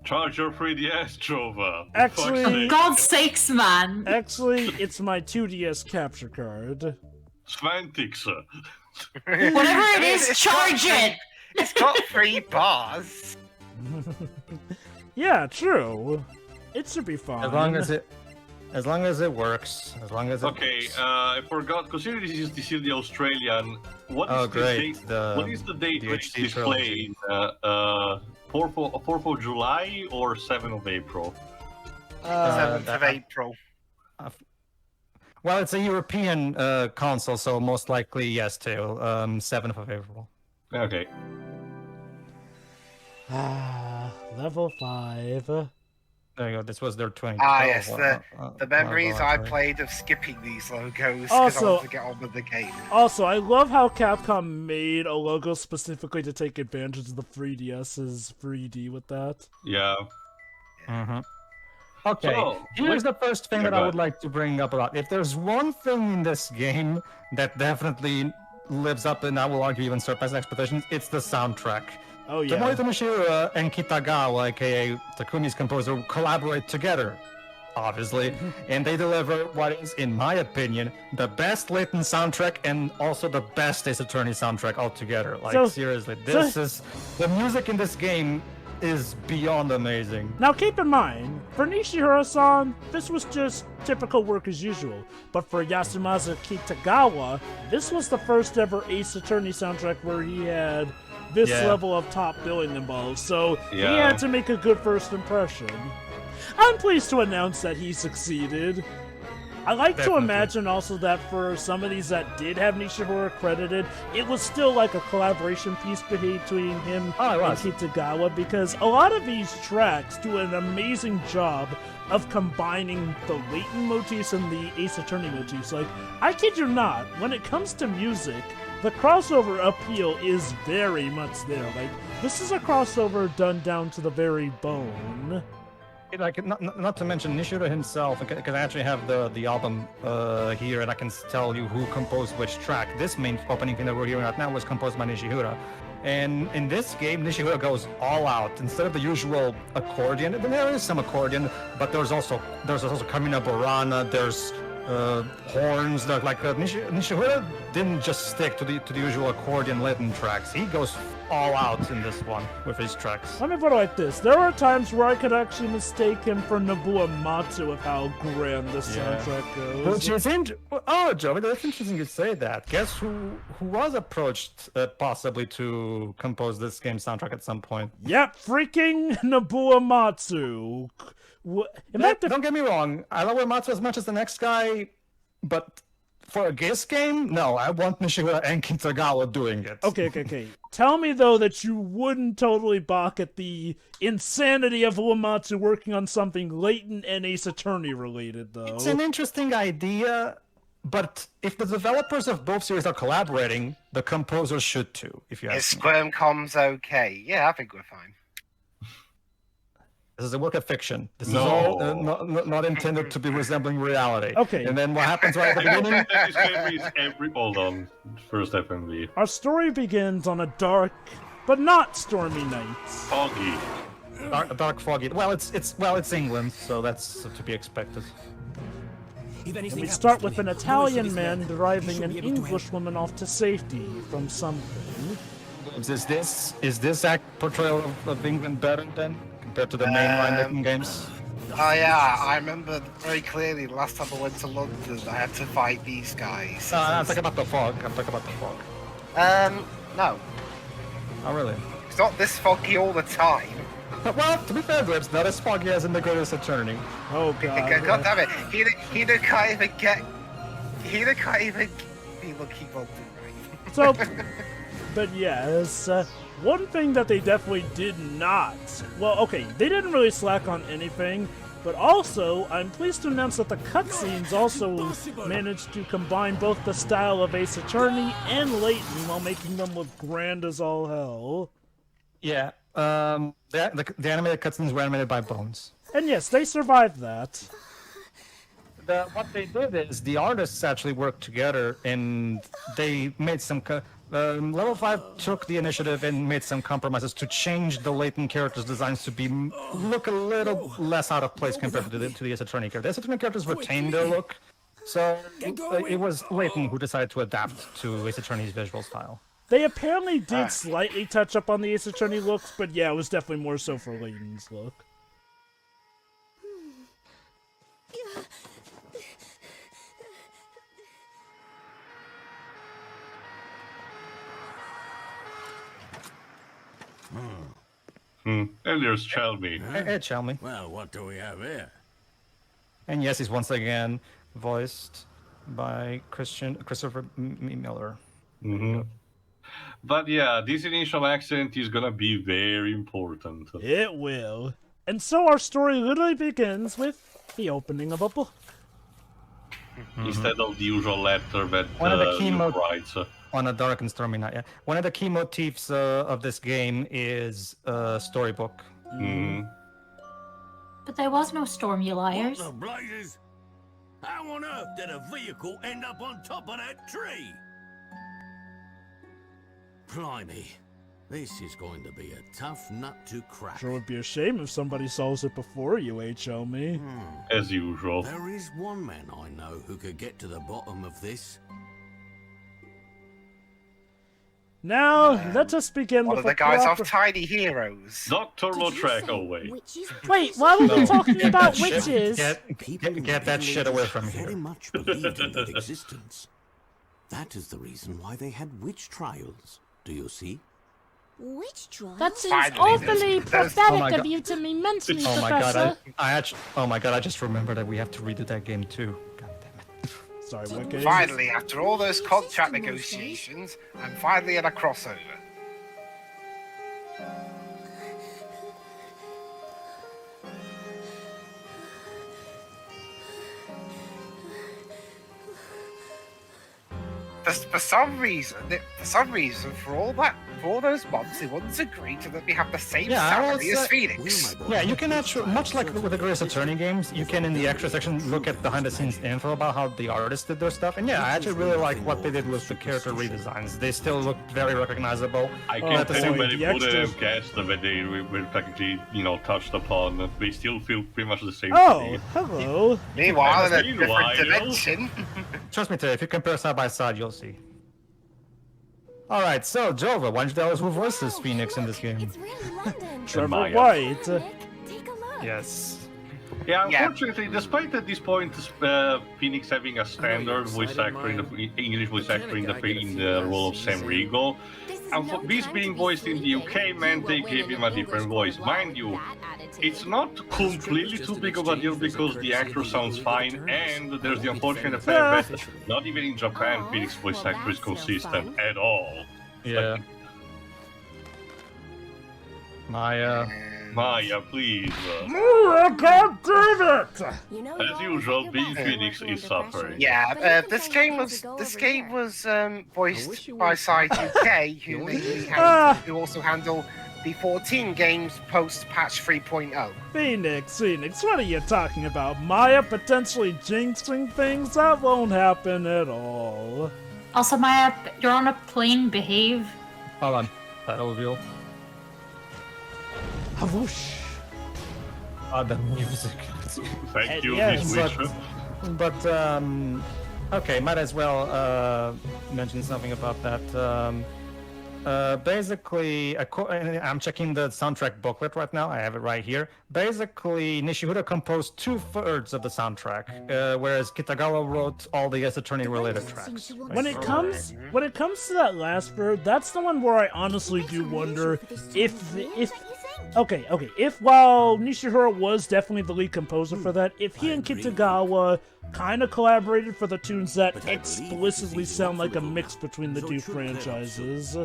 Charge your 3DS, Jovah. Actually- For God's sakes, man. Actually, it's my 2DS capture card. Svantix. Whatever it is, charge it. It's got 3 bars. Yeah, true. It should be fine. As long as it works. As long as it Okay, works. I forgot. Considering this is the Australian, what is the great. date? What is the date the which HD is played? 4th of July or 7th of April? 7th of April. Well, it's a European console, so most likely yes, too. 7th of April. Okay. Level 5. There you go. This was their 20. Ah, yes, the memories I played of skipping these logos because I Also- wanted to get on with the game. Also, I love how Capcom made a logo specifically to take advantage of the 3DS's 3D with that. Yeah. Mm-hmm. Okay, So, here's the first thing Yeah, that go I would like to bring up about. If there's one thing in this game that definitely lives up and I will argue even surpasses expectations, it's the soundtrack. Oh yeah. Tomohito Nishihara and Kitagawa, aka Takumi's composer, collaborate together, obviously, and they deliver what is, in my opinion, the best Layton soundtrack and also the best Ace Attorney soundtrack altogether. Like, seriously, the music in this game is beyond amazing. Now keep in mind, for Nishihara-san, this was just typical work as usual. But for Yasumasa Kitagawa, this was the first ever Ace Attorney soundtrack where he had this level of top billing involved, so he had to make a good first impression. I'm pleased to announce that he succeeded. I like to imagine also that for some of these that did have Nishihara credited, it was still like a collaboration piece between him and Kitagawa, because a lot of these tracks do an amazing job of combining the Layton motifs and the Ace Attorney motifs. Like, I kid you not, when it comes to music, the crossover appeal is very much there. Like, this is a crossover done down to the very bone. Like, not to mention Nishihara himself, because I actually have the album here, and I can tell you who composed which track. This main opening thing that we're hearing right now was composed by Nishihara. And in this game, Nishihara goes all out. Instead of the usual accordion, there is some accordion, but there's also Kamina Burana, there's horns. Nishihara didn't just stick to the usual accordion Layton tracks. He goes all out in this one with his tracks. Let me put it like this. There are times where I could actually mistake him for Nobuo Matsu with how grand the soundtrack goes. Which is oh, Joey, that's interesting you say that. Guess who was approached possibly to compose this game soundtrack at some point? Yep, freaking Nobuo Matsu. Don't get me wrong, I love Matsu as much as the next guy, but for a Gears game, no, I want Nishihara and Kitagawa doing it. Okay. Tell me, though, that you wouldn't totally balk at the insanity of Uematsu working on something Layton and Ace Attorney related, though. It's an interesting idea, but if the developers of both series are collaborating, the composers should too, if you ask me. Is SCWRM okay? Yeah, I think we're fine. This is a work of fiction. This is all not intended to be resembling reality. Okay. And then what happens right at the beginning? Hold on. First FMV. Our story begins on a dark, but not stormy night. Foggy. Dark foggy. Well, it's England, so that's to be expected. And we start with an Italian man driving an English woman off to safety from something. Is this portrayal of England better then compared to the mainline Layton games? Oh yeah, I remember very clearly the last time I went to London, I had to fight these guys. I'm talking about the fog. No. Oh, really? It's not this foggy all the time. Well, to be fair, it's not as foggy as in the Greatest Attorney. Oh god. God damn it! He can't even get. He can't even be looking London right. So, but yes, one thing that they definitely did not. Well, okay, they didn't really slack on anything, but also, I'm pleased to announce that the cutscenes also managed to combine both the style of Ace Attorney and Layton while making them look grand as all hell. Yeah, the animated cutscenes were animated by Bones. And yes, they survived that. What they did is the artists actually worked together and they made some. Level 5 took the initiative and made some compromises to change the Layton characters' designs to look a little less out of place compared to the Ace Attorney characters. The Ace Attorney characters retained their look, so it was Layton who decided to adapt to Ace Attorney's visual style. They apparently did slightly touch up on the Ace Attorney looks, but yeah, it was definitely more so for Layton's look. And there's Shelby. Hey, Chelmy. Well, what do we have here? And yes, he's once again voiced by Christopher Miller. But yeah, this initial accent is gonna be very important. It will. And so our story literally begins with the opening of a book. Instead of the usual letter that One of the key Luke writes. On a dark and stormy night, yeah. One of the key motifs of this game is a storybook. But there was no storm, you liars. What the blazes? How on earth did a vehicle end up on top of that tree? Blimey, this is going to be a tough nut to crack. Sure would be a shame if somebody solves it before you, HOME. As usual. There is one man I know who could get to the bottom of this. Now, let us begin One with of the a guys proper... off Tiny Heroes. Dr. Lautrec, oh wait. Wait, why were we talking about witches? Get that shit away from very here. much believed in their existence. That is the reason why they had witch trials. Do you see? Which trial? That seems Finally, awfully there's- Oh my pathetic of God. you to me mentally, Oh my Professor. god, I just remembered that we have to redo that game too. God damn it. Sorry, what game? Finally, after all those contract negotiations, I'm finally in a crossover. For some reason, for all those months, they wouldn't agree to let me have the same Yeah, I salary was, as Phoenix. Yeah, you can actually, much like with the Grace Attorney games, you can in the extra section look at behind the scenes info about how the artists did their stuff. And yeah, I actually really like what they did with the character redesigns. They still look very recognizable. I Oh, can't boy, tell you when the they put it in extras. cast that they were practically, touched upon. They still feel pretty much the same to Oh, me. hello. Meanwhile, in a Meanwhile- different dimension. Trust me, Terry, if you compare side by side, you'll see. Alright, so Jovah, why don't you tell us who voices Phoenix in this game? It's really London. Trevor Maya. White. Take a look. Yes. Yeah, Yeah. unfortunately, despite at this point Phoenix having a standard voice actor, English voice actor in the role of Sam Riegel, and this being voiced in the UK meant they gave him a different voice. Mind you, it's not completely too big of a deal because the actor sounds fine, and there's the unfortunate fact that not even in Japan Phoenix voice actor is consistent at all. Yeah. Maya. Maya, please. Oh, God damn it! You know, As usual, being Phoenix is suffering. Yeah, this game was voiced by Side UK, who also handle the 14 games post patch 3.0. Phoenix, what are you talking about? Maya potentially jinxing things? That won't happen at all. Also, Maya, you're on a plane. Behave. Hold on. Title reveal. Havoosh. The music. Thank you, Yes, Miss but- Witcher. Okay, might as well mention something about that. Basically, I'm checking the soundtrack booklet right now. I have it right here. Basically, Nishihura composed 2/3 of the soundtrack, whereas Kitagawa wrote all the Ace Attorney related tracks. When it comes to that last bird, that's the one where I honestly do wonder if while Nishihura was definitely the lead composer for that, if he and Kitagawa kind of collaborated for the tunes that explicitly sound like a mix between the two franchises.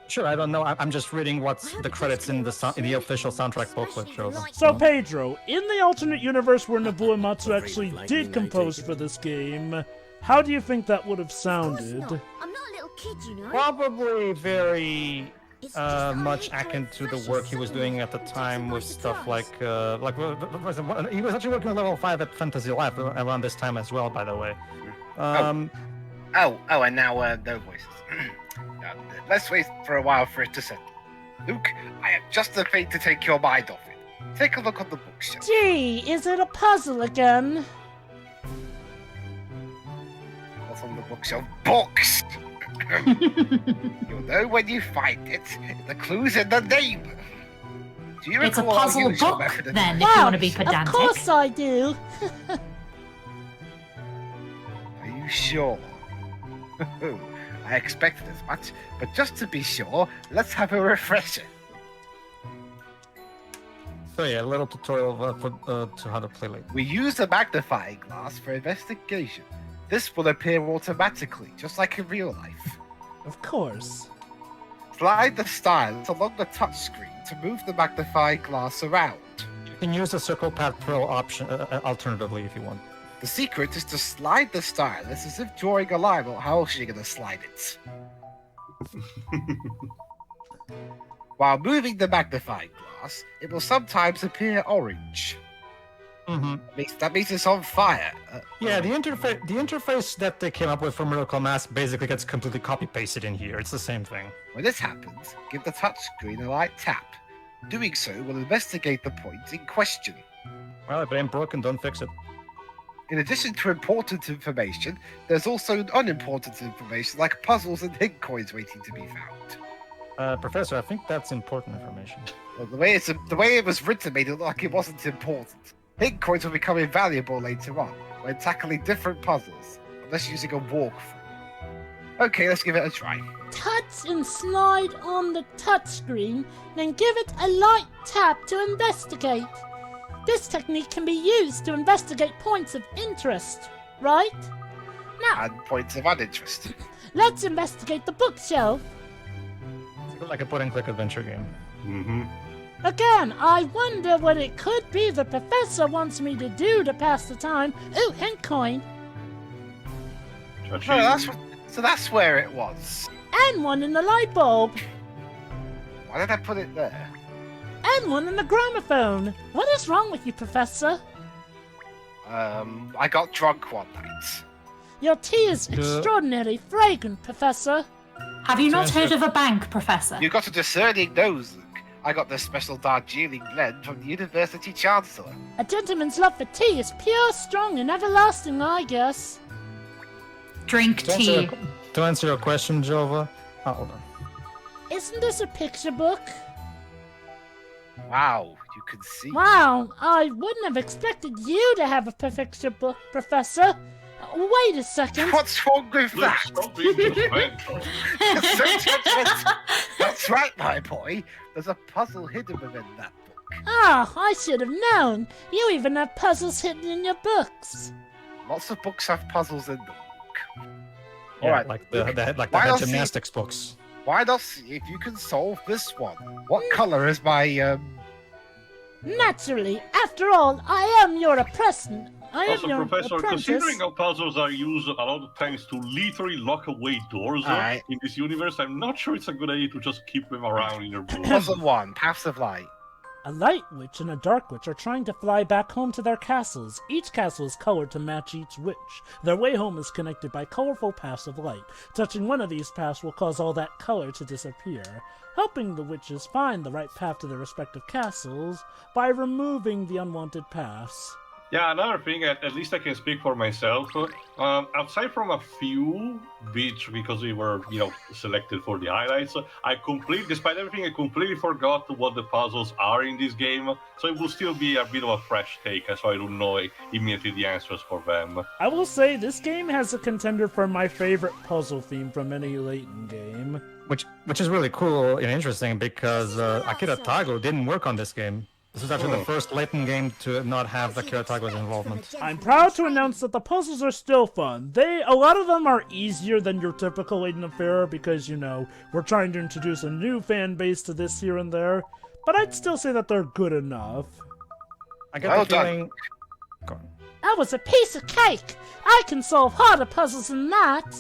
Sure, I don't know. I'm just reading what's the credits in the official soundtrack booklet shows. So Pedro, in the alternate universe where Nobuo Uematsu actually did compose for this game, how do you think that would have sounded? I'm not a little kid, you know. Probably very much akin to the work he was doing at the time with stuff like he was actually working on level 5 at Fantasy Life around this time as well, by the way. And now no voices. Let's wait for a while for it to settle. Luke, I have just the thing to take your mind off it. Take a look on the bookshelf. Gee, is it a puzzle again? What's on the bookshelf? Books! You'll know when you find it. The clue's in the name. Do you It's a recall our puzzle usual book, method of- then, if you want to be Of pedantic. course I do. Are you sure? I expected as much, but just to be sure, let's have a refresher. So yeah, a little tutorial to how to play Layton. We use a magnifying glass for investigation. This will appear automatically, just like in real life. Of course. Slide the stylus along the touchscreen to move the magnifying glass around. You can use the Circle Pad Pro option alternatively if you want. The secret is to slide the stylus as if drawing a line, or how else are you going to slide it? While moving the magnifying glass, it will sometimes appear orange. That means it's on fire. Yeah, the interface that they came up with for Miracle Mask basically gets completely copy-pasted in here. It's the same thing. When this happens, give the touchscreen a light tap. Doing so will investigate the point in question. Well, if it ain't broken, don't fix it. In addition to important information, there's also unimportant information like puzzles and hidden coins waiting to be found. Professor, I think that's important information. Well, the way it was written made it look like it wasn't important. Hidden coins will become invaluable later on when tackling different puzzles, unless using a walkthrough. Okay, let's give it a try. Touch and slide on the touchscreen, then give it a light tap to investigate. This technique can be used to investigate points of interest, right? Now, And points of uninterest. let's investigate the bookshelf. It's like a point-and-click adventure game. Again, I wonder what it could be the professor wants me to do to pass the time. Ooh, hint coin. So that's where it was. And one in the light bulb. Why did I put it there? And one in the gramophone. What is wrong with you, Professor? I got drunk one night. Your tea is extraordinarily fragrant, Professor. Have you not heard of a bank, Professor? You got a discerning nose, Luke. I got this special Darjeeling blend from the University Chancellor. A gentleman's love for tea is pure, strong, and everlasting, I guess. Drink tea. To answer your question, Jovah, hold on. Isn't this a picture book? Wow, you can see. Wow, I wouldn't have expected you to have a picture book, Professor. Wait a second. What's wrong with Look, that? stop being judgmental. So judgmental. That's right, my boy. There's a puzzle hidden within that book. Ah, I should have known. You even have puzzles hidden in your books. Lots of books have puzzles in them, Luke. Yeah, Alright, like the why head not see- gymnastics books. Why not see if you can solve this one? What color is my, Naturally, after all, I am your oppressor. I am Also, your Professor, apprentice. considering how puzzles are used a lot of times to literally lock away doors Alright. in this universe, I'm not sure it's a good idea to just keep them around in your book. puzzle 1, Paths of Light. A light witch and a dark witch are trying to fly back home to their castles. Each castle is colored to match each witch. Their way home is connected by colorful paths of light. Touching one of these paths will cause all that color to disappear, helping the witches find the right path to their respective castles by removing the unwanted paths. Yeah, another thing, at least I can speak for myself. Outside from a few bits, because we were, selected for the highlights, despite everything, I completely forgot what the puzzles are in this game. So it will still be a bit of a fresh take, so I don't know immediately the answers for them. I will say this game has a contender for my favorite puzzle theme from any Layton game. Which is really cool and interesting because Akira Tago didn't work on this game. This is actually the first Layton game to not have Akira Tago's involvement. I'm proud to announce that the puzzles are still fun. A lot of them are easier than your typical Layton affair because, we're trying to introduce a new fan base to this here and there. But I'd still say that they're good enough. I get Well the feeling... Go on. That was a piece of cake! I can solve harder puzzles than that!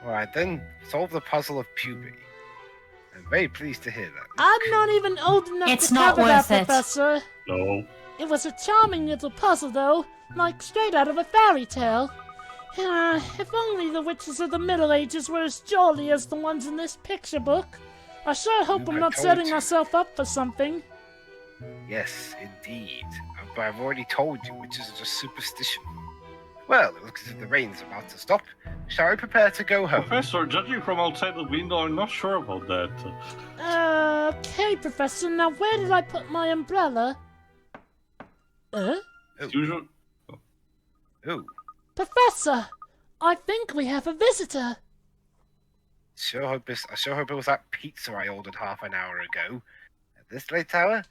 Alright, then solve the puzzle of puberty. And Very pleased to hear that. I'm not even old enough It's to not cover that, worth it. Professor. No. It was a charming little puzzle, though, like straight out of a fairy tale. If only the witches of the Middle Ages were as jolly as the ones in this picture book. I sure hope I'm not setting myself up for something. Yes, indeed. But I've already told you, witches are just superstition. Well, it looks as if the rain's about to stop. Shall we prepare to go home? Professor, judging from outside the window, I'm not sure about that. Okay, Professor, now where did I put my umbrella? As usual. Oh, Professor, I think we have a visitor. I sure hope it was that pizza I ordered half an hour ago. At this late hour?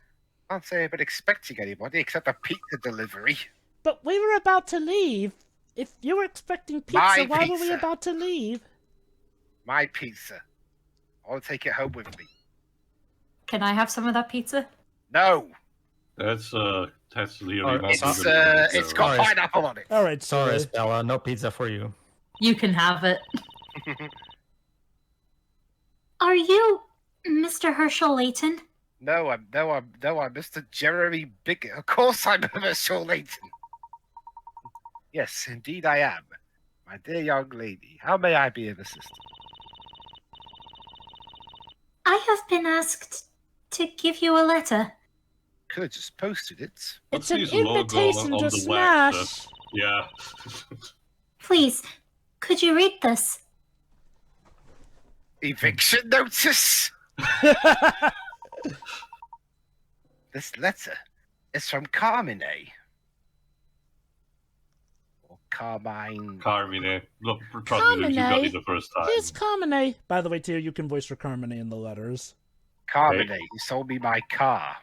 Can't say I've been expecting anybody except a pizza delivery. But we were about to leave. If you were expecting pizza, My why were we pizza. about to leave? My pizza. I'll take it home with me. Can I have some of that pizza? No! That's really Oh, not It's, even- it's got Sorry. pineapple on it. Alright, Sorry, sorry. Stella, no pizza for you. You can have it. Are you Mr. Herschel Layton? No, I'm Mr. Jeremy Biggett. Of course I'm Herschel Layton. Yes, indeed I am. My dear young lady, how may I be of assistance? I have been asked to give you a letter. Could have just posted it. It's What's an his logo invitation on to the wax, smash. Yeah. Please, could you read this? Eviction notice? This letter is from Carmine. Or Carmine. Carmine. Look, trust me, you got it the first time. Here's Carmine. By the way, too, you can voice for Carmine in the letters. Carmine, who sold me my car.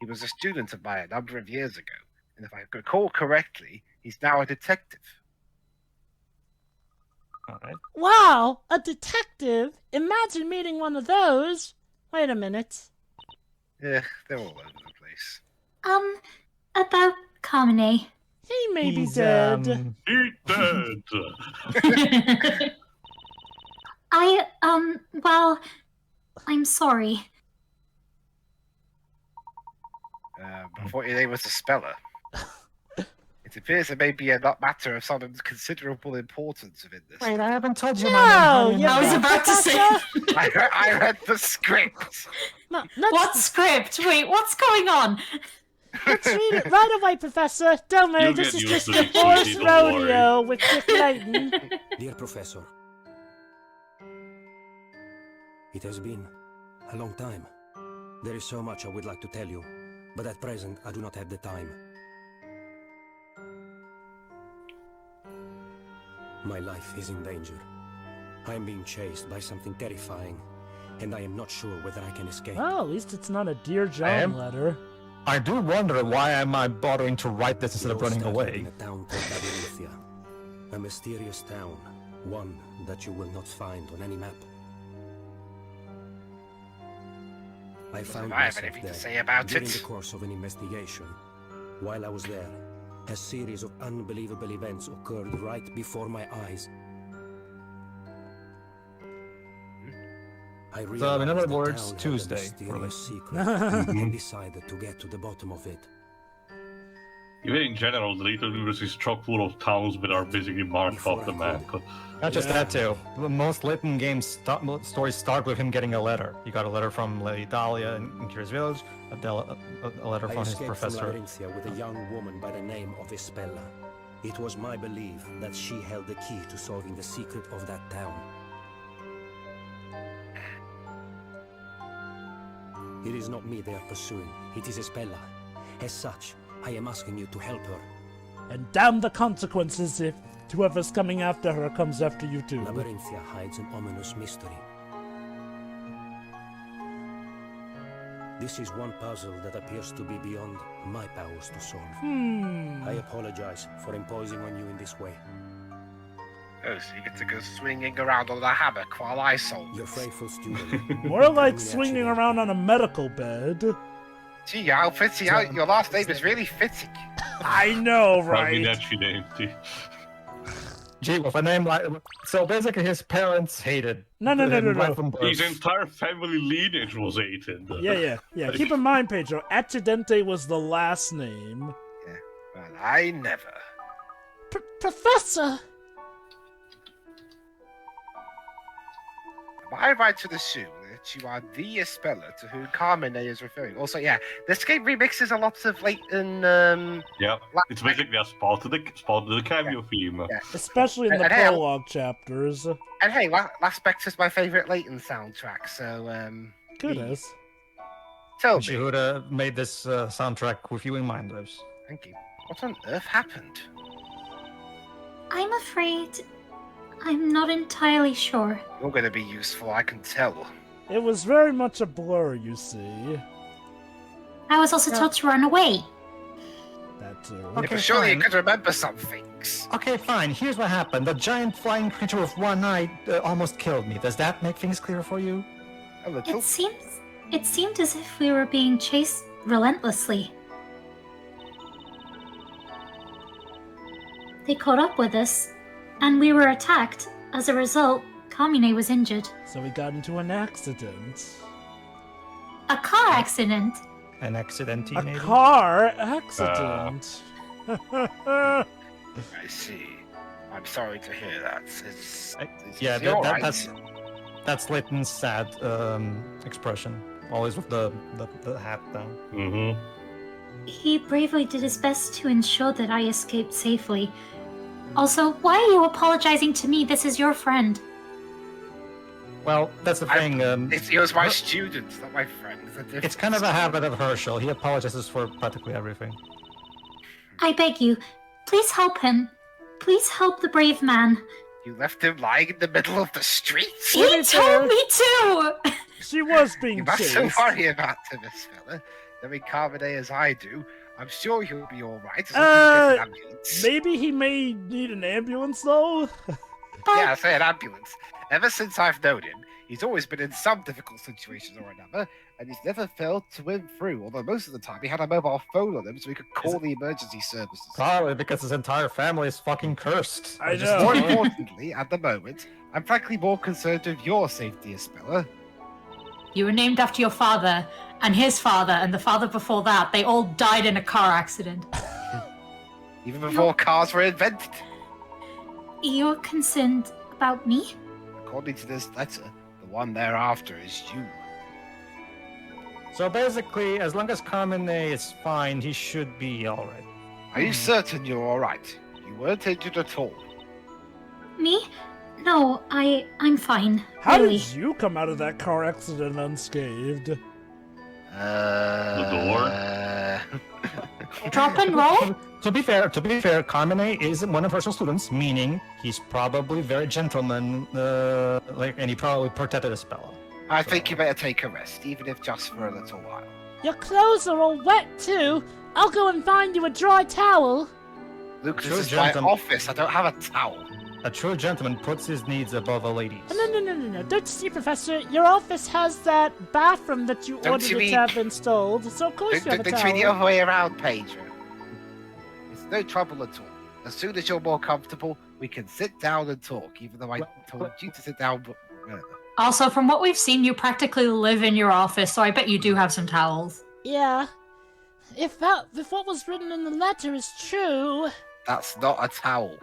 He was a student of mine a number of years ago, and if I recall correctly, he's now a detective. Alright. Wow, a detective? Imagine meeting one of those. Wait a minute. Yeah, they're all over the place. About Carmine. He may be He's, dead. He dead. Well, I'm sorry. I thought your name was a speller. It appears it may be a matter of some considerable importance within this. Wait, I haven't told you No, my name. you I was about to say. I read the script. No, What script? Wait, what's going on? let's read it right away, Professor. Don't worry, You'll this get is used just to the it, sweetie, fourth don't worry. rodeo with Dick Layton. Dear Professor, it has been a long time. There is so much I would like to tell you, but at present I do not have the time. My life is in danger. I am being chased by something terrifying, and I am not sure whether I can escape. Well, at least it's not a Dear John am? letter. I do wonder why am I bothering to write this instead of It all running started away. in a town called Labyrinthia. A mysterious town, one that you will not find on any map. I found I have myself anything to there say about during it. the course of an investigation. While I was there, a series of unbelievable events occurred right before my eyes. I realized in other the words, town had a Tuesday, mysterious secret and decided to get to the bottom of it. Even in general, the Layton universe is chock full of towns that are basically marked off the map. Not just that too. Most Layton games stories start with him getting a letter. He got a letter from Lady Dahlia in Kira's village, a letter I from his escaped from professor. Labyrinthia with a young woman by the name of Espella. It was my belief that she held the key to solving the secret of that town. It is not me they are pursuing, it is Espella. As such, I am asking you to help her. And damn the consequences if whoever's coming after her comes after you too. Labyrinthia hides an ominous mystery. This is one puzzle that appears to be beyond my powers to solve. I apologize for imposing on you in this way. Oh, so you get to go swinging around on the hammock while I solve Your this. faithful student. More like Really swinging accident. around on a medical bed. Gee, how fitting. Your last name is really fitting. I know, Probably right? that she named it. Gee, with a name like... So basically his parents hated No. him right from birth. His entire family lineage was hated. Yeah. Keep in mind, Pedro, Accidente was the last name. Yeah. Well, I never. Professor! Am I right to assume that you are the speller to whom Carmine is referring? Also, yeah, this game remixes a lot of Layton. Yeah, it's basically a spot to the cameo theme. Yeah. Especially in the And hey, prologue chapters. And hey, Last Spectre is my favorite Layton soundtrack, so Goodness. tell me, Nishihura made this soundtrack with you in mind, Lives. thank you. What on earth happened? I'm afraid I'm not entirely sure. You're going to be useful, I can tell. It was very much a blur, you see. I was also told to run away. That too. Yeah, Okay, but surely you fine. could remember some things. Okay, fine. Here's what happened. The giant flying creature with one eye almost killed me. Does that make things clear for you? A little. It seemed as if we were being chased relentlessly. They caught up with us, and we were attacked. As a result, Kamine was injured. So we got into an accident. A car accident? An accident, A maybe? car accident. I see. I'm sorry to hear that. Yeah, is he all right? that's Layton's sad expression. Always with the hat down. Mm-hmm. He bravely did his best to ensure that I escaped safely. Also, why are you apologizing to me? This is your friend. Well, that's the thing. He was my student, not my friend. It's kind of a habit of Herschel. He apologizes for practically everything. I beg you, please help him. Please help the brave man. You left him lying in the middle of the street? He told me to! She was being You mustn't chased. worry about him, Miss Fella. Knowing Carmine as I do, I'm sure he'll be alright as long as he gets an ambulance. Maybe he may need an ambulance, though? Yeah, I say an ambulance. Ever since I've known him, he's always been in some difficult situations or another, and he's never failed to win through, although most of the time he had a mobile phone on him so he could call the emergency services. Probably because his entire family is fucking cursed. I Just- know. More importantly, at the moment, I'm frankly more concerned with your safety, Espella. You were named after your father, and his father, and the father before that. They all died in a car accident. Even before cars were invented. You're concerned about me? According to this letter, the one thereafter is you. So basically, as long as Carmine is fine, he should be alright. Are you certain you're alright? You weren't injured at all. Me? No, I'm fine. How really. did you come out of that car accident unscathed? Drop and roll? To be fair, Carmine is one of Herschel's students, meaning he's probably very gentleman, and he probably protected Espella. I think you better take a rest, even if just for a little while. Your clothes are all wet too. I'll go and find you a dry towel. Luke, True this is my gentleman. office. I don't have a towel. A true gentleman puts his needs above a lady's. No. Don't see, Professor. Your office has that bathroom that you Don't ordered you it mean- to have installed, so of course you have a Don't mean the towel. other way around, Pedro. It's no trouble at all. As soon as you're more comfortable, we can sit down and talk, even though I told you to sit down, but whatever. Also, from what we've seen, you practically live in your office, so I bet you do have some towels. Yeah. If what was written in the letter is true. That's not a towel.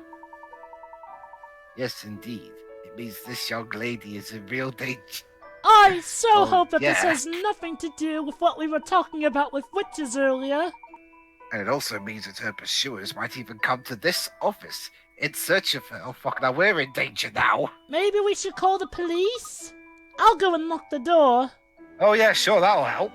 Yes, indeed. It means this young lady is in real danger. I so Oh, hope that this yeah. has nothing to do with what we were talking about with witches earlier. And it also means that her pursuers might even come to this office in search of her. Oh, fuck, now we're in danger now. Maybe we should call the police? I'll go and lock the door. Oh, yeah, sure, that'll help.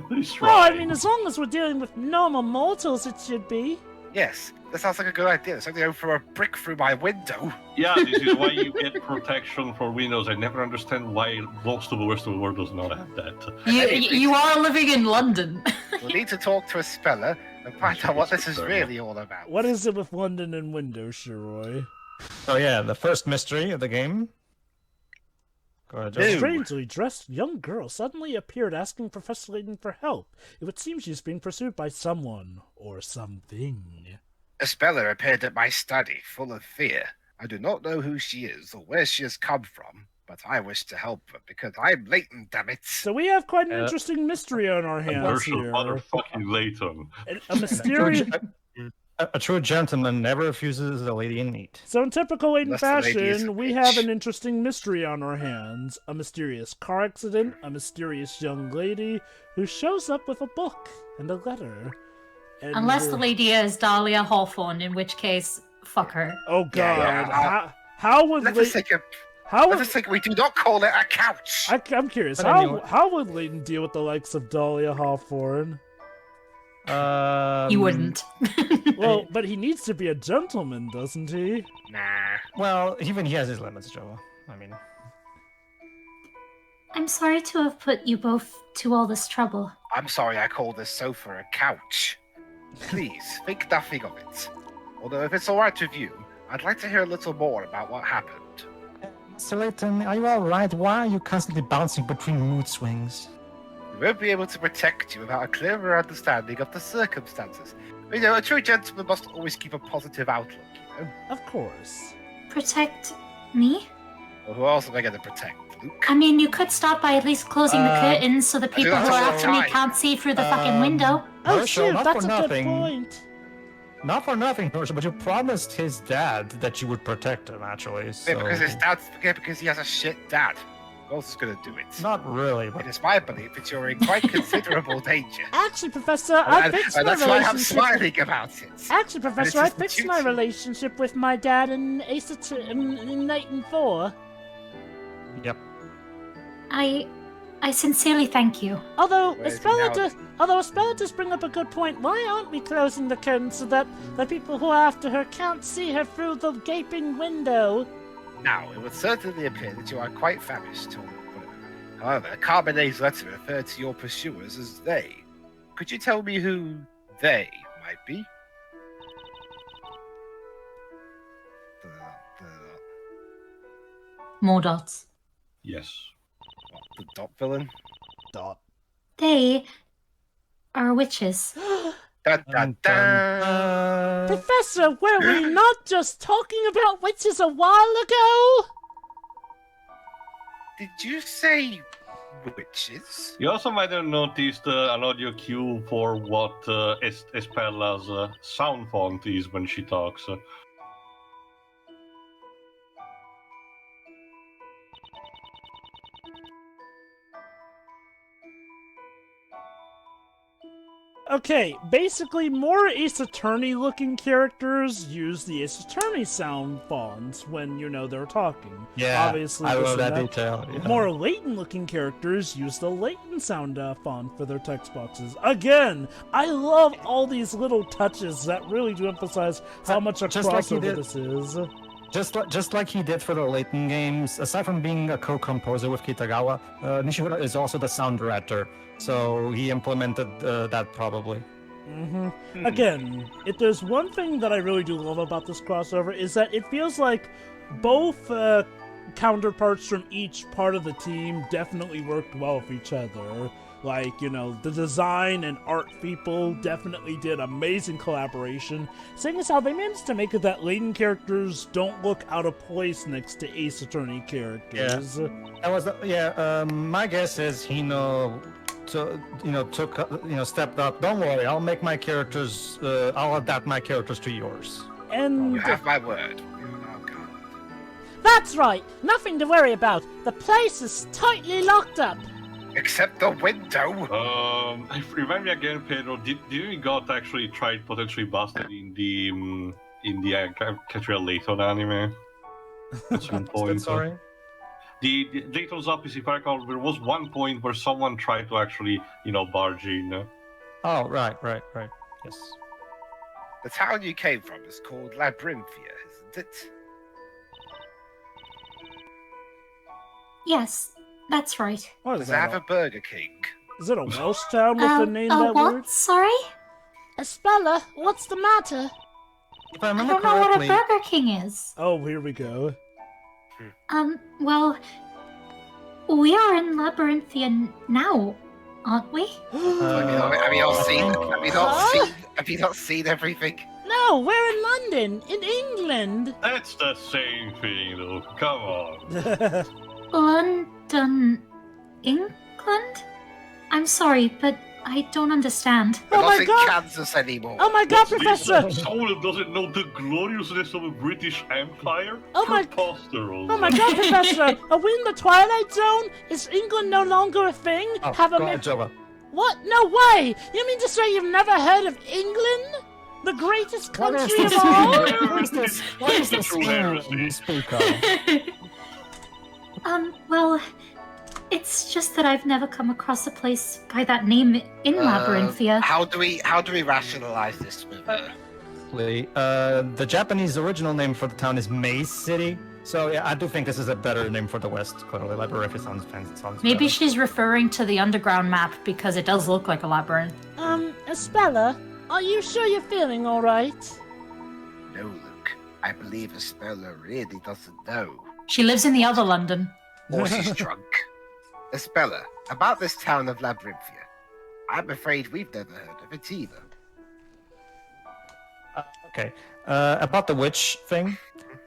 He's Well, I right. mean, as long as we're dealing with normal mortals, it should be. Yes, that sounds like a good idea. It's like they throw a brick through my window. Yeah, this is why you get protection for windows. I never understand why most of the rest of the world does not have that. You are living in London. We'll need to talk to a speller and find out what this is really all about. What is it with London and Windows, Shiroi? So yeah, the first mystery of the game. Go ahead, A Joe. strangely dressed young girl suddenly appeared asking Professor Layton for help. It would seem she's being pursued by someone or something. Espella appeared at my study, full of fear. I do not know who she is or where she has come from, but I wish to help her because I'm Layton, damn it. So we have quite an interesting mystery on our hands here. Motherfucking Layton. A mysterious... A true gentleman never refuses a lady in need. So in typical Layton Unless the lady is fashion, a we bitch. have an interesting mystery on our hands. A mysterious car accident, a mysterious young lady who shows up with a book and a letter. And Unless the lady is Dahlia Hawthorne, in which case, fuck her. Oh god. Yeah. How would Let us take we do not call it a couch. I'm curious, But anyway. how would Layton deal with the likes of Dahlia Hawthorne? You wouldn't. Well, but he needs to be a gentleman, doesn't he? Nah. Well, even he has his limits, Jovah. I mean, I'm sorry to have put you both to all this trouble. I'm sorry I called this sofa a couch. Please, think nothing of it. Although if it's alright with you, I'd like to hear a little more about what happened. Mr. Layton, are you alright? Why are you constantly bouncing between mood swings? We won't be able to protect you without a clearer understanding of the circumstances. You know, a true gentleman must always keep a positive outlook, you know? Of course. Protect me? Well, who else am I going to protect, Luke? I mean, you could stop by at least closing the curtains so the people that who are all the after me time. can't see through the fucking window. Oh Herschel, shoot, not that's for a good nothing. point. Not for nothing, Herschel, but you promised his dad that you would protect him, actually. So... Yeah, because he has a shit dad. Who else is going to do it? Not really, but... It is my belief that you're in quite considerable danger. Actually, Professor, I fixed my That's why I'm relationship. smiling about it. Actually, Professor, I just the fixed my duty. relationship with my dad in in Layton 4. Yep. I sincerely thank you. Although Where is he now? Espella does bring up a good point. Why aren't we closing the curtains so that the people who are after her can't see her through the gaping window? Now, it would certainly appear that you are quite famished. However, Carbonet's letter referred to your pursuers as they. Could you tell me who they might be? More dots. Yes. The dot villain? Dot. They are witches. Dun, dun, dun. Professor, were we not just talking about witches a while ago? Did you say witches? You also might have noticed an audio cue for what Espella's sound font is when she talks. Okay, basically, more Ace Attorney looking characters use the Ace Attorney sound fonts when, you know, they're talking. Yeah, Obviously, I this love and that detail. Yeah. More Layton looking characters use the Layton sound font for their text boxes. Again, I love all these little touches that really do emphasize how much a Just like he crossover did. this is. Just like he did for the Layton games, aside from being a co-composer with Kitagawa, Nishihura is also the sound director, so he implemented that probably. Again, if there's one thing that I really do love about this crossover is that it feels like both counterparts from each part of the team definitely worked well with each other. Like, you know, the design and art people definitely did amazing collaboration. Seeing as how they managed to make it that Layton characters don't look out of place next to Ace Attorney characters. That was my guess is Hino stepped up. Don't worry, I'll make my characters. I'll adapt my characters to yours. And You have my word. Oh, God. That's right. Nothing to worry about. The place is tightly locked up. Except the window. Remind me again, Pedro. Didn't we got actually tried potentially busted in the Catriel Layton anime? At some point. Sorry. The Layton's office, if I recall, there was one point where someone tried to actually, barge in. Oh, right. Yes. The town you came from is called Labyrinthia, isn't it? Yes, that's right. what is Does it that? have a Burger King? Is it a Welsh town with the name that what? weird? Sorry? Espella, what's the matter? If I I remember don't know what a correctly, Burger King is. Oh, here we go. Well, we are in Labyrinthia now, aren't we? Have you not seen everything? No, No, we're in London, in England. That's the same thing, Luke. Come on. London, England? I'm sorry, but I don't understand. We're Oh not my in God. Kansas anymore. Oh my God, Professor! Someone doesn't know the gloriousness of a British Empire? Oh my- Preposterous. Oh my God, Professor! Are we in the Twilight Zone? Is England no longer a thing? Oh, Have a go mi- ahead, Jovah. What? No way! You mean to say you've never heard of England? The greatest What is country of this? all? What is this True England heresy. you speak of? Well, it's just that I've never come across a place by that name in Labyrinthia. How do we rationalize this with The Japanese original name for the town is Maze City. So yeah, I do think this is a better name for the West. Clearly, Labyrinthia sounds fancy. Maybe better. she's referring to the underground map because it does look like a labyrinth. Espella, are you sure you're feeling alright? No, Luke. I believe Espella really doesn't know. She lives in the other London. Or she's drunk. Espella, about this town of Labyrinthia. I'm afraid we've never heard of it either. Okay. About the witch thing,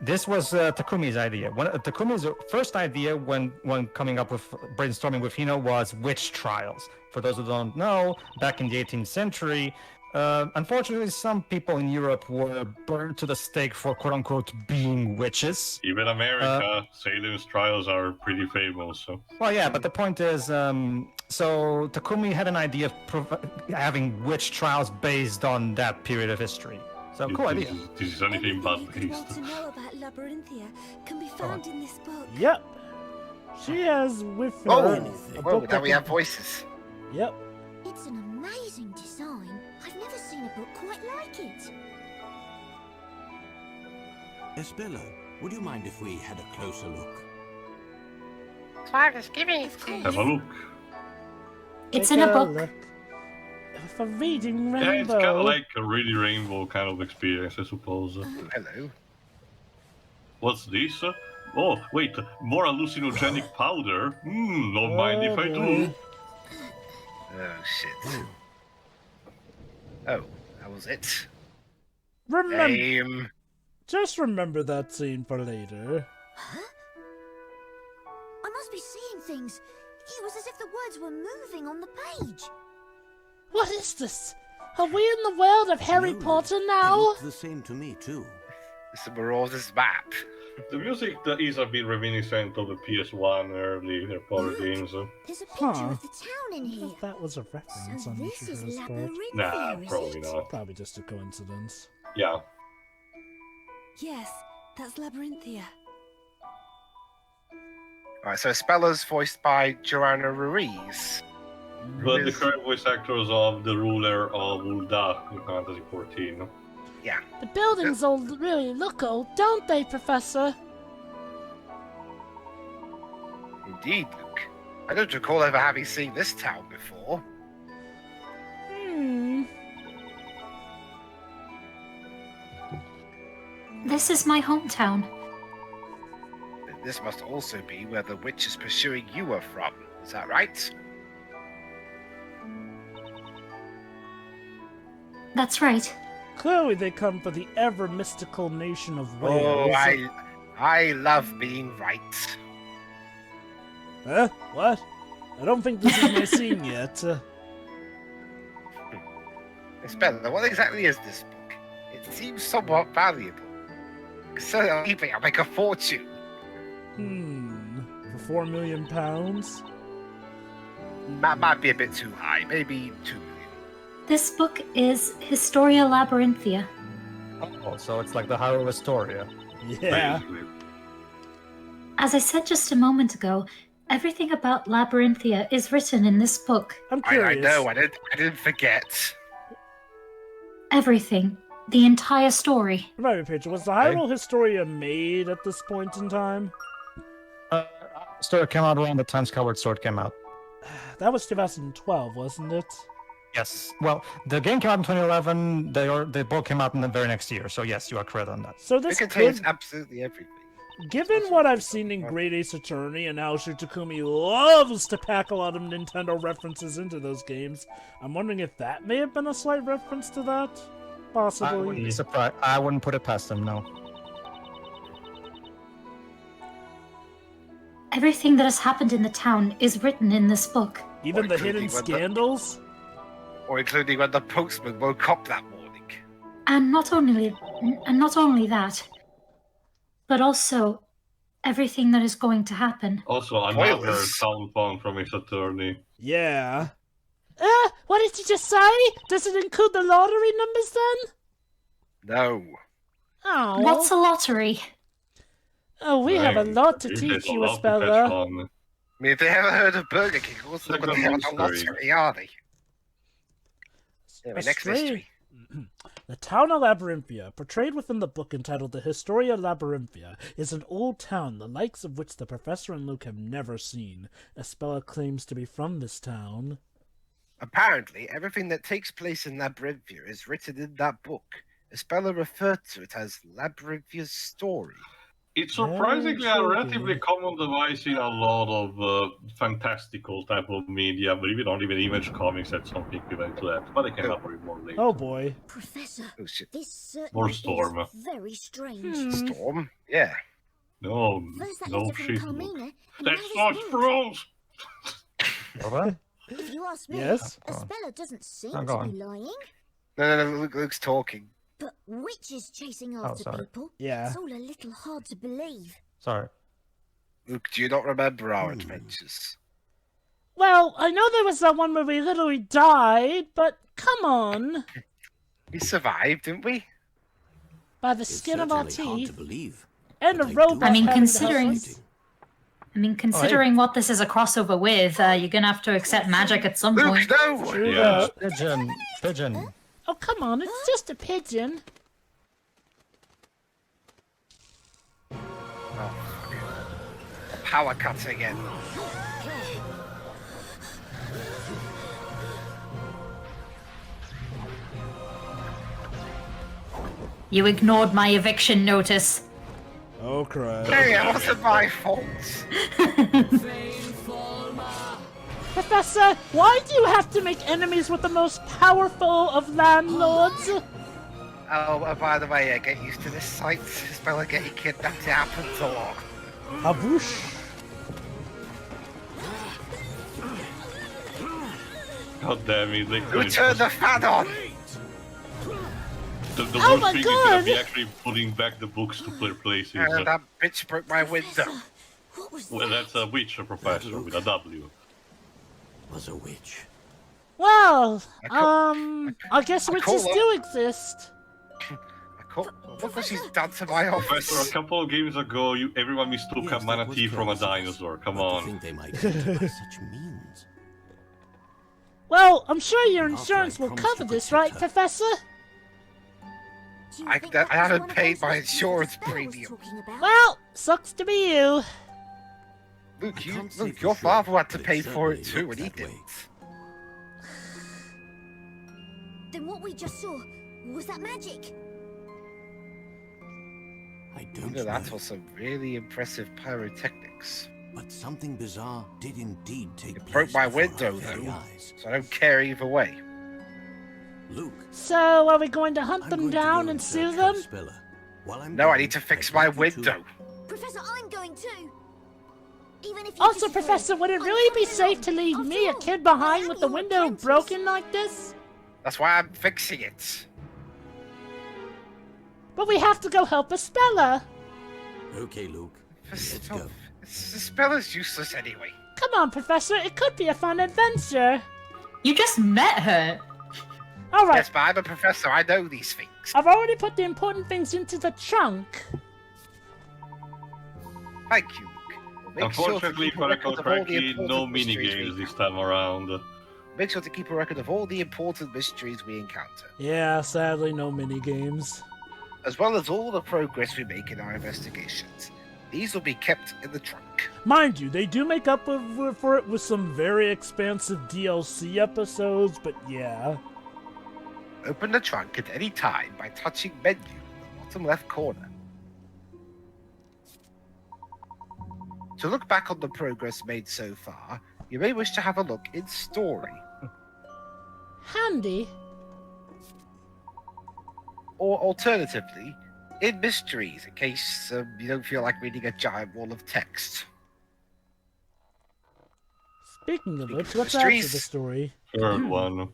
this was Takumi's idea. Takumi's first idea when coming up with brainstorming with Hino was witch trials. For those who don't know, back in the 18th century, unfortunately, some people in Europe were burned to the stake for quote-unquote being witches. Even America, Salem's trials are pretty famous. So. Well, yeah, but the point is, so Takumi had an idea of having witch trials based on that period of history. So, cool idea. This is anything but Everything you want based. to know about Labyrinthia can be found in this book. Yep. She has with her Oh, a well, book now that we can- have voices. Yep. It's an amazing design. I've never seen a book quite like it. Espella, would you mind if we had a closer look? Of course. Have a look. It's Take in a book. look. For reading Yeah, it's Rainbow. kind of like a really rainbow kind of experience, I suppose. Hello. What's this? Oh, wait, more hallucinogenic powder? Don't mind if I do. Oh, shit. Oh, that was it. Remember, just remember that scene for later. Huh? I must be seeing things. It was as if the words were moving on the page. What is this? Are we in the world of Harry No, Potter It now? looked the same to me, too. It's a Marauders map. The music that is a bit reminiscent of the PS1 early Harry Potter games. There's a picture Huh. of the town in I here. thought that was a reference So on this is Nishihira's part. Labyrinthia, Nah, is probably it? not. Probably just a coincidence. Yeah. Yes, that's Labyrinthia. Alright, so Spella's voiced by Joanna Ruiz. But the Ruiz. current voice actors of the ruler of Ul'dah in Fantasy 14. Yeah. The buildings all really look old, don't they, Professor? Indeed, Luke. I don't recall ever having seen this town before. This is my hometown. This must also be where the witches pursuing you are from. Is that right? That's right. Clearly they come for the ever mystical nation of Oh, Wales. I love being right. Huh? What? I don't think this is my scene yet. Spella, what exactly is this book? It seems somewhat valuable. So on eBay, I'll make a fortune. For 4 million pounds? That might be a bit too high. Maybe 2 million. This book is Historia Labyrinthia. Oh, so it's like the Hyrule Historia. Yeah. Basically. As I said just a moment ago, everything about Labyrinthia is written in this book. I'm I curious. know, I didn't forget. Everything. The entire story. Remind me, Paige, was the Hyrule Historia made at this point in time? Story came out around the time Skyward Sword came out. That was 2012, wasn't it? Yes. Well, the game came out in 2011. They both came out in the very next year. So yes, you are correct on that. So It this contains could, absolutely everything. given what I've seen in Great Ace Attorney and how Takumi loves to pack a lot of Nintendo references into those games, I'm wondering if that may have been a slight reference to that. I Possibly. wouldn't be surprised. I wouldn't put it past them, no. Everything that has happened in the town is written in this book. Even the hidden including when scandals? Or including when the postman woke up that morning. And not only that, but also everything that is going to happen. Also, another Spoilers. town phone from his attorney. Yeah. What did you just say? Does it include the lottery numbers then? No. Oh. What's a lottery? Oh, we have a lot to There's teach a you, lot to catch Espella. on. I mean, if they ever heard of Burger King, also Like going to a hear about mystery. lottery, are they? Anyway, A next strange- mystery. The town of Labyrinthia, portrayed within the book entitled The Historia Labyrinthia, is an old town the likes of which the Professor and Luke have never seen. Espella claims to be from this town. Apparently, everything that takes place in Labyrinthia is written in that book. Espella referred to it as Labyrinthia's story. It's surprisingly a Very relatively tricky. common device in a lot of fantastical type of media, but even not even Image Comics had some equivalent to that. But I can elaborate more later. Oh boy. Professor, Oh shit. this certainly More Storm. is very strange. Storm? Yeah. No, First that no letter from shit. Carmina, and That's now not this book. rules! Jovah? If you ask me, Yes? Espella doesn't seem Oh, go to on. be lying. No, Luke's talking. But witches chasing after sorry. people? Yeah. It's all a little hard to believe. Sorry. Luke, do you not remember our adventures? Well, I know there was that one where we literally died, but come on. We survived, didn't we? By the It's skin of our certainly hard to teeth. believe. And a but I do robot I mean, having to considering- help us. Considering what this is a crossover with, you're gonna have to accept magic at some Luke, point. no! True Yeah. that. Pigeon. Oh, come on, it's just a pigeon. A power cut again. You ignored my eviction notice. Oh, crap. Hey, it wasn't my fault. Professor, why do you have to make enemies with the most powerful of landlords? Oh, by the way, get used to this sight. Espella getting kidnapped, it happens a lot. Haboosh. God damn it, they Who couldn't. turned the fan on? The Oh worst my thing is gonna be God! actually putting back the books to their places. That bitch broke my window. What was Well, that? that's a witch, a professor, with a W. Was a witch. Well, I I guess I witches call do exist. Look what she's done to my office. Professor, a couple of games ago, everyone mistook Yes, a that manatee was from a close. dinosaur. Come But to on. think they might hurt her by such means. Well, I'm sure your After insurance I will promised cover to this, protect right, her. Professor? Do you I- think that- I that was haven't one of paid those my witches insurance Espella was premium. talking about? Well, sucks to be you. Luke, I can't say Luke, for your sure, father had to but it pay for it certainly too, and he looked that way. didn't. Then what we just saw, was that magic? I You don't know, know. that was some really impressive pyrotechnics. But something bizarre did indeed take It place. broke my before our window, very though. eyes. So I don't care either way. Luke, So, are we going to hunt I'm them going to down go and search sue for them? Spiller. While I'm No, I gone, need to fix I'd my like you to- window. Professor, I'm going too. Even if you Also, disagree, Professor, would it I'm really be coming safe to along. leave After me, a all, kid I behind am with the your window apprentice. broken like this? That's why I'm fixing it. But we have to go help Espella. Okay, Luke. Let's go. The spell is useless anyway. Come on, Professor, it could be a fun adventure. You just met her. Alright, Yes, but I'm a professor. I know these things. I've already put the important things into the trunk. Thank you, Luke. We'll make sure to Unfortunately, keep a if I record recall of all the correctly, no important mysteries we minigames this encounter. time around. Make sure to keep a record of all the important mysteries we encounter, Yeah, sadly, no mini games. as well as all the progress we make in our investigations. These will be kept in the trunk. Mind you, they do make up for it with some very expansive DLC episodes, but yeah. Open the trunk at any time by touching menu in the bottom left corner. To look back on the progress made so far, you may wish to have a look in Story. Handy. Or alternatively, in mysteries, in case you don't feel like reading a giant wall of text. Speaking of which, of let's add to the mysteries. story. Third one.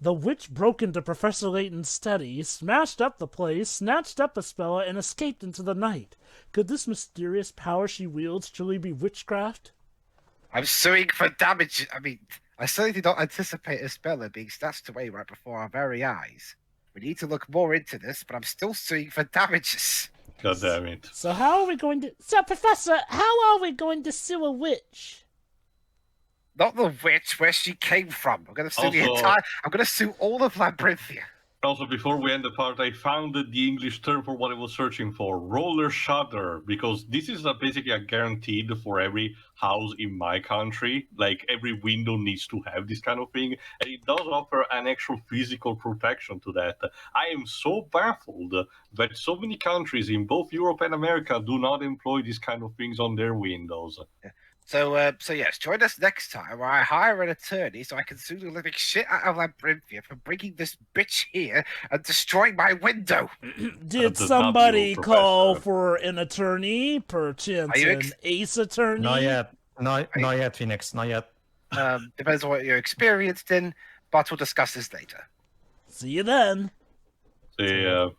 The witch broke into Professor Layton's study, smashed up the place, snatched up Espella, and escaped into the night. Could this mysterious power she wields truly be witchcraft? I'm suing for damage. I mean, I certainly did not anticipate Espella being snatched away right before our very eyes. We need to look more into this, but I'm still suing for damages. God damn it. So how are we going to... So, Professor, how are we going to sue a witch? Not the witch, where she came from. I'm going to sue I'm going to sue all of Labyrinthia. Also, before we end the part, I found the English term for what I was searching for, roller shutter, because this is basically a guaranteed for every house in my country. Like, every window needs to have this kind of thing, and it does offer an actual physical protection to that. I am so baffled that so many countries in both Europe and America do not employ these kind of things on their windows. Yeah. So yes, join us next time where I hire an attorney so I can sue the living shit out of Labyrinthia for bringing this bitch here and destroying my window. Did somebody call for an attorney? Perchance an ace attorney? Not yet. Not yet, Phoenix. Not yet. Depends on what you're experienced in, but we'll discuss this later. See you then. See ya.